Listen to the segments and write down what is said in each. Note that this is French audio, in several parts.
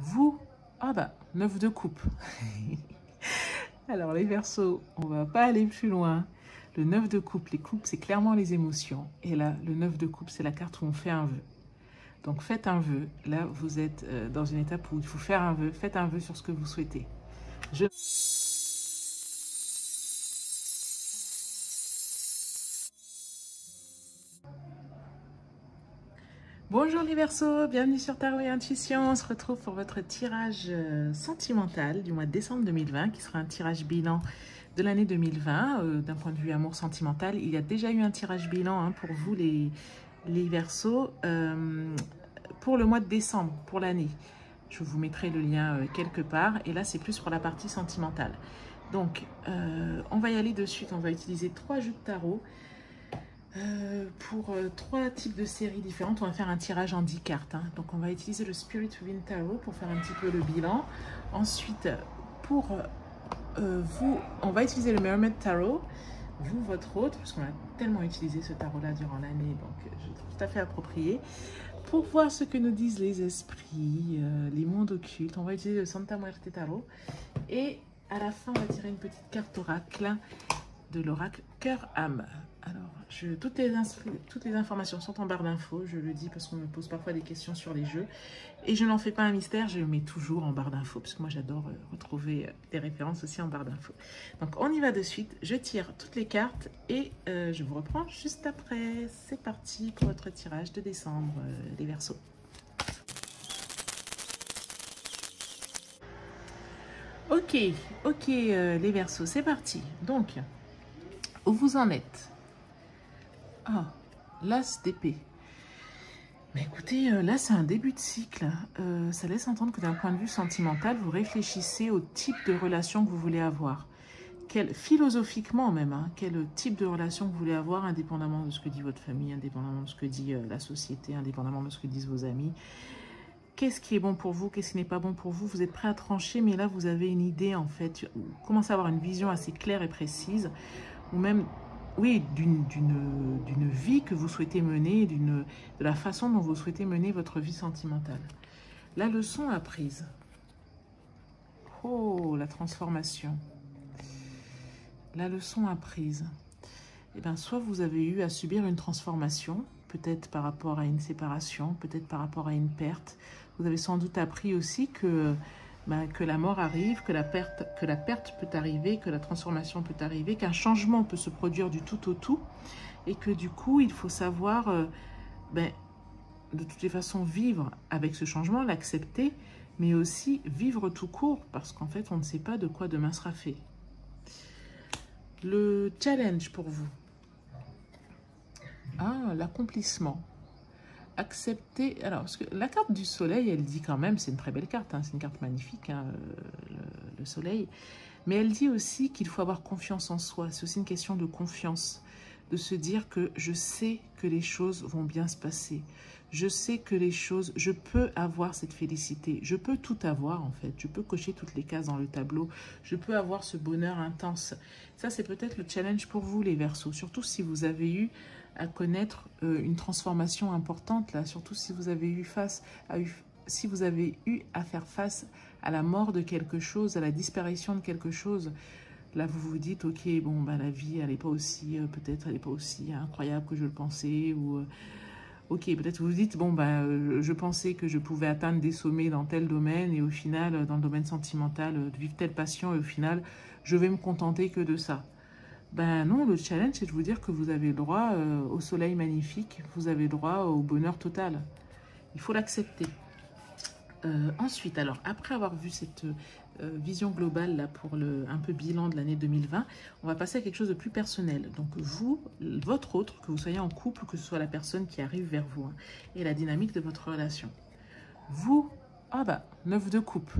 Vous, ah bah, 9 de coupe. Alors les Verseaux, on va pas aller plus loin. Le 9 de coupe, les coupes, c'est clairement les émotions. Et là, le 9 de coupe, c'est la carte où on fait un vœu. Donc faites un vœu. Là, vous êtes dans une étape où il faut faire un vœu. Faites un vœu sur ce que vous souhaitez. Bonjour les Verseaux, bienvenue sur Tarot et Intuition. On se retrouve pour votre tirage sentimental du mois de décembre 2020, qui sera un tirage bilan de l'année 2020. D'un point de vue amour sentimental, il y a déjà eu un tirage bilan pour vous les Verseaux pour le mois de décembre, pour l'année. Je vous mettrai le lien quelque part. Et là, c'est plus pour la partie sentimentale. Donc, on va y aller de suite. On va utiliser 3 jeux de tarot. Pour 3 types de séries différentes, on va faire un tirage en 10 cartes. Donc on va utiliser le Spirit Within Tarot pour faire un petit peu le bilan. Ensuite, pour vous, on va utiliser le Mermaid Tarot. Vous, votre autre, parce qu'on a tellement utilisé ce tarot-là durant l'année, donc je trouve tout à fait approprié. Pour voir ce que nous disent les esprits, les mondes occultes, on va utiliser le Santa Muerte Tarot. Et à la fin, on va tirer une petite carte oracle de l'oracle Cœur-Âme. Alors, toutes les informations sont en barre d'infos, je le dis parce qu'on me pose parfois des questions sur les jeux. Et je n'en fais pas un mystère, je le mets toujours en barre d'infos, parce que moi j'adore retrouver des références aussi en barre d'infos. Donc on y va de suite, je tire toutes les cartes et je vous reprends juste après. C'est parti pour votre tirage de décembre, les Verseaux. Ok, les Verseaux, c'est parti. Donc, où vous en êtes? Ah, l'As d'épée. Mais écoutez, là, c'est un début de cycle. Ça laisse entendre que d'un point de vue sentimental, vous réfléchissez au type de relation que vous voulez avoir. Philosophiquement même, quel type de relation que vous voulez avoir, indépendamment de ce que dit votre famille, indépendamment de ce que dit la société, indépendamment de ce que disent vos amis. Qu'est-ce qui est bon pour vous, qu'est-ce qui n'est pas bon pour vous? Vous êtes prêt à trancher, mais là, vous avez une idée, en fait. Vous commencez à avoir une vision assez claire et précise, ou même... oui, d'une vie que vous souhaitez mener, de la façon dont vous souhaitez mener votre vie sentimentale. La leçon apprise. Oh, la transformation. La leçon apprise. Eh bien, soit vous avez eu à subir une transformation, peut-être par rapport à une séparation, peut-être par rapport à une perte. Vous avez sans doute appris aussi que la mort arrive, que la perte peut arriver, que la transformation peut arriver, qu'un changement peut se produire du tout au tout, et que du coup, il faut savoir, de toutes les façons, vivre avec ce changement, l'accepter, mais aussi vivre tout court, parce qu'en fait, on ne sait pas de quoi demain sera fait. Le challenge pour vous. Ah, l'accomplissement. Accepter, alors, parce que la carte du soleil, elle dit quand même, c'est une très belle carte, c'est une carte magnifique, le soleil, mais elle dit aussi qu'il faut avoir confiance en soi. C'est aussi une question de confiance, de se dire que je sais que les choses vont bien se passer, je sais que les choses, je peux avoir cette félicité, je peux tout avoir en fait, je peux cocher toutes les cases dans le tableau, je peux avoir ce bonheur intense. Ça, c'est peut-être le challenge pour vous, les Verseaux, surtout si vous avez eu à connaître une transformation importante, là, surtout si vous avez eu à faire face à la mort de quelque chose, à la disparition de quelque chose. Là, vous vous dites, ok, bon, la vie, elle n'est pas aussi, peut-être, elle n'est pas aussi incroyable que je le pensais, ou ok, peut-être vous vous dites, bon, je pensais que je pouvais atteindre des sommets dans tel domaine, et au final, dans le domaine sentimental, vivre telle passion, et au final, je vais me contenter que de ça. Ben non, le challenge, c'est de vous dire que vous avez le droit au soleil magnifique, vous avez le droit au bonheur total. Il faut l'accepter. Ensuite, alors, après avoir vu cette vision globale là pour un peu bilan de l'année 2020, on va passer à quelque chose de plus personnel. Donc vous, votre autre, que vous soyez en couple, que ce soit la personne qui arrive vers vous, et la dynamique de votre relation. Vous, 9 de coupe.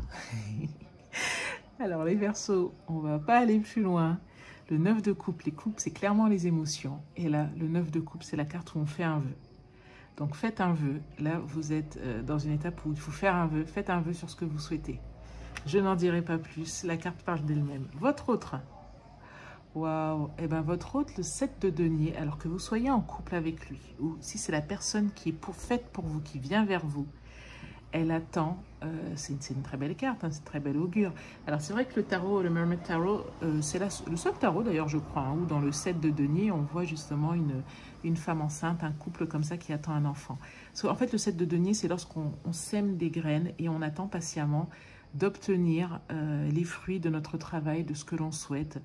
Alors les Verseaux, on va pas aller plus loin. Le 9 de coupe, les coupes, c'est clairement les émotions. Et là, le 9 de coupe, c'est la carte où on fait un vœu. Donc faites un vœu. Là, vous êtes dans une étape où il faut faire un vœu. Faites un vœu sur ce que vous souhaitez. Je n'en dirai pas plus. La carte parle d'elle-même. Votre autre. Waouh. Eh bien, votre autre, le 7 de denier, alors que vous soyez en couple avec lui, ou si c'est la personne qui est faite pour vous, qui vient vers vous, elle attend. C'est une très belle carte, hein, c'est une très belle augure. Alors c'est vrai que le tarot, le Mermaid Tarot, c'est le seul tarot d'ailleurs je crois, hein, où dans le 7 de denier on voit justement une femme enceinte, un couple comme ça qui attend un enfant. En fait le 7 de denier c'est lorsqu'on sème des graines et on attend patiemment d'obtenir les fruits de notre travail, de ce que l'on souhaite.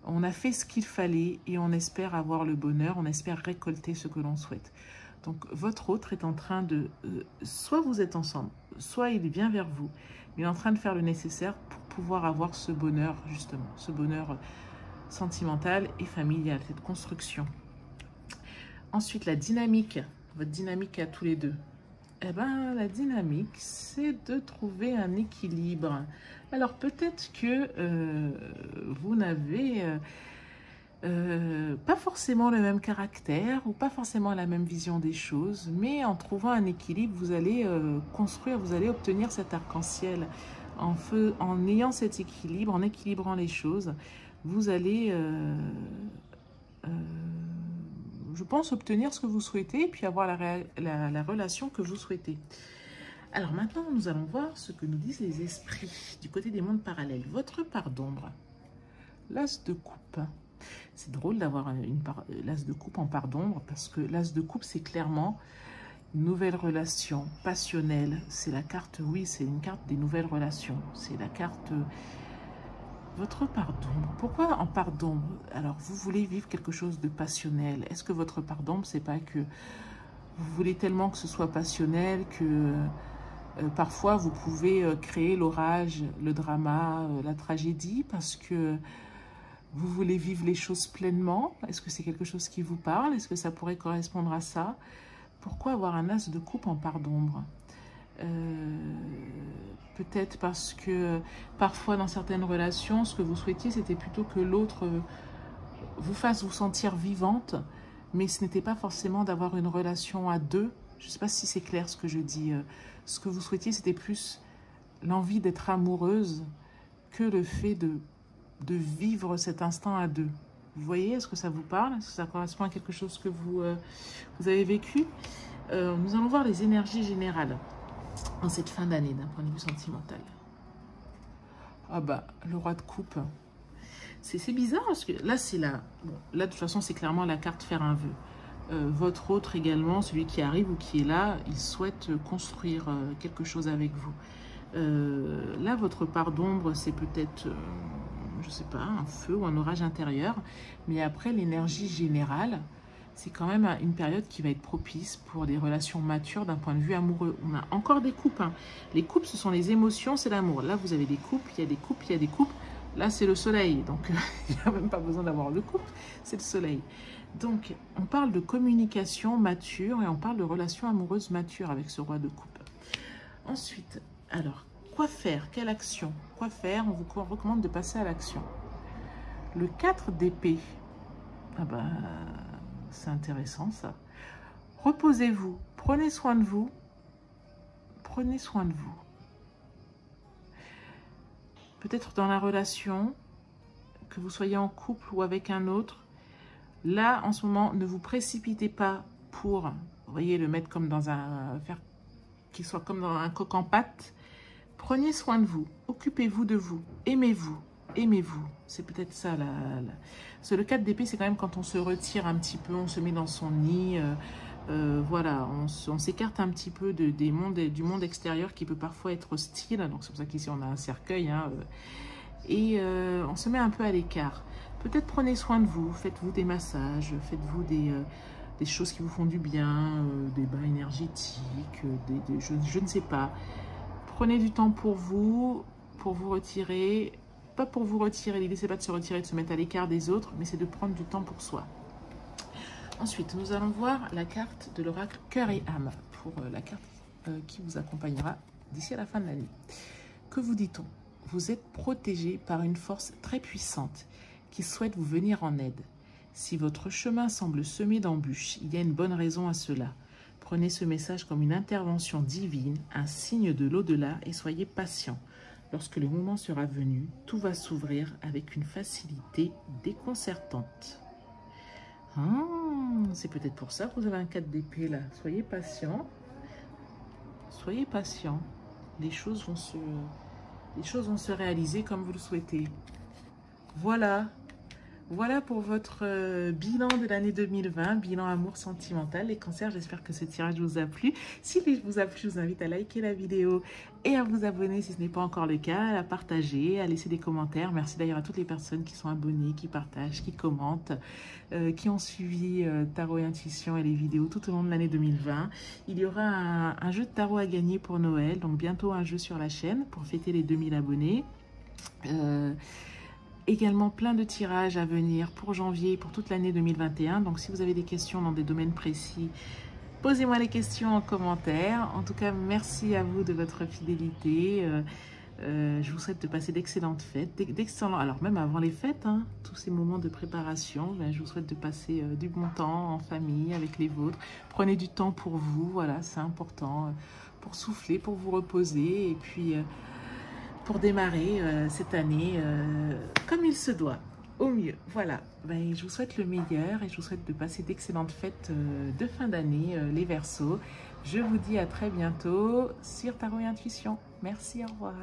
On a fait ce qu'il fallait et on espère avoir le bonheur, on espère récolter ce que l'on souhaite. Donc votre autre est en train de, soit vous êtes ensemble, soit il vient vers vous, il est en train de faire le nécessaire pour pouvoir avoir ce bonheur justement, ce bonheur sentimental et familial, cette construction. Ensuite la dynamique, votre dynamique à tous les deux. Eh bien, la dynamique, c'est de trouver un équilibre. Alors, peut-être que vous n'avez pas forcément le même caractère ou pas forcément la même vision des choses, mais en trouvant un équilibre, vous allez construire, vous allez obtenir cet arc-en-ciel. En ayant cet équilibre, en équilibrant les choses, vous allez... je pense obtenir ce que vous souhaitez et puis avoir la relation que vous souhaitez. Alors maintenant, nous allons voir ce que nous disent les esprits du côté des mondes parallèles. Votre part d'ombre, l'as de coupe. C'est drôle d'avoir l'as de coupe en part d'ombre parce que l'as de coupe, c'est clairement une nouvelle relation passionnelle. C'est la carte, oui, c'est une carte des nouvelles relations. C'est la carte... Votre part d'ombre. Pourquoi en part d'ombre? Alors, vous voulez vivre quelque chose de passionnel. Est-ce que votre part d'ombre, c'est pas que vous voulez tellement que ce soit passionnel que parfois vous pouvez créer l'orage, le drama, la tragédie parce que vous voulez vivre les choses pleinement? Est-ce que c'est quelque chose qui vous parle? Est-ce que ça pourrait correspondre à ça? Pourquoi avoir un as de coupe en part d'ombre? Peut-être parce que parfois dans certaines relations, ce que vous souhaitiez, c'était plutôt que l'autre vous fasse vous sentir vivante, mais ce n'était pas forcément d'avoir une relation à deux. Je ne sais pas si c'est clair ce que je dis. Ce que vous souhaitiez, c'était plus l'envie d'être amoureuse que le fait de vivre cet instant à deux. Vous voyez, est-ce que ça vous parle? Est-ce que ça correspond à quelque chose que vous avez vécu? Nous allons voir les énergies générales en cette fin d'année d'un point de vue sentimental. Ah bah, le roi de coupe. C'est bizarre parce que là, c'est là. Bon, là, de toute façon, c'est clairement la carte faire un vœu. Votre autre également, celui qui arrive ou qui est là, il souhaite construire quelque chose avec vous. Là, votre part d'ombre, c'est peut-être, je sais pas, un feu ou un orage intérieur. Mais après, l'énergie générale, c'est quand même une période qui va être propice pour des relations matures d'un point de vue amoureux. On a encore des coupes. Hein. Les coupes, ce sont les émotions, c'est l'amour. Là, vous avez des coupes, il y a des coupes, il y a des coupes. Là, c'est le soleil. Donc, il n'y a même pas besoin d'avoir de coupe, c'est le soleil. Donc, on parle de communication mature et on parle de relations amoureuses matures avec ce roi de coupe. Ensuite, alors, quoi faire? Quelle action? Quoi faire? On vous recommande de passer à l'action. Le 4 d'épée. Ah bah... c'est intéressant ça. Reposez-vous, prenez soin de vous. Prenez soin de vous. Peut-être dans la relation, que vous soyez en couple ou avec un autre. Là, en ce moment, ne vous précipitez pas pour, vous voyez, le mettre comme dans un... faire qu'il soit comme dans un coq en pâte. Prenez soin de vous, occupez-vous de vous, aimez-vous. Aimez-vous, c'est peut-être ça. Parce que le 4 d'épée, c'est quand même quand on se retire un petit peu, on se met dans son nid, voilà, on s'écarte un petit peu du monde extérieur qui peut parfois être hostile. Donc c'est pour ça qu'ici on a un cercueil, hein, et on se met un peu à l'écart. Peut-être prenez soin de vous, faites-vous des massages, faites-vous des choses qui vous font du bien, des bains énergétiques, je ne sais pas. Prenez du temps pour vous retirer. Pas pour vous retirer, l'idée c'est pas de se retirer, de se mettre à l'écart des autres, mais c'est de prendre du temps pour soi. Ensuite, nous allons voir la carte de l'oracle Cœur et âme, pour la carte qui vous accompagnera d'ici à la fin de l'année. Que vous dit-on? Vous êtes protégé par une force très puissante qui souhaite vous venir en aide. Si votre chemin semble semé d'embûches, il y a une bonne raison à cela. Prenez ce message comme une intervention divine, un signe de l'au-delà et soyez patient. Lorsque le moment sera venu, tout va s'ouvrir avec une facilité déconcertante. C'est peut-être pour ça que vous avez un 4 d'épée là. Soyez patient. soyez patient. Les choses vont se réaliser comme vous le souhaitez. Voilà. Voilà pour votre bilan de l'année 2020, bilan amour sentimental. Les cancers, j'espère que ce tirage vous a plu. S'il vous a plu, je vous invite à liker la vidéo et à vous abonner si ce n'est pas encore le cas, à la partager, à laisser des commentaires. Merci d'ailleurs à toutes les personnes qui sont abonnées, qui partagent, qui commentent, qui ont suivi Tarot et Intuition et les vidéos tout au long de l'année 2020. Il y aura un jeu de tarot à gagner pour Noël, donc bientôt un jeu sur la chaîne pour fêter les 2000 abonnés. Également plein de tirages à venir pour janvier, pour toute l'année 2021. Donc si vous avez des questions dans des domaines précis, posez-moi les questions en commentaire. En tout cas, merci à vous de votre fidélité. Je vous souhaite de passer d'excellentes fêtes, alors même avant les fêtes, hein, tous ces moments de préparation, je vous souhaite de passer du bon temps en famille, avec les vôtres. Prenez du temps pour vous, voilà, c'est important, pour souffler, pour vous reposer, et puis pour démarrer cette année comme il se doit, au mieux. Voilà, je vous souhaite le meilleur et je vous souhaite de passer d'excellentes fêtes de fin d'année, les Verseaux. Je vous dis à très bientôt sur Tarot et Intuition. Merci, au revoir.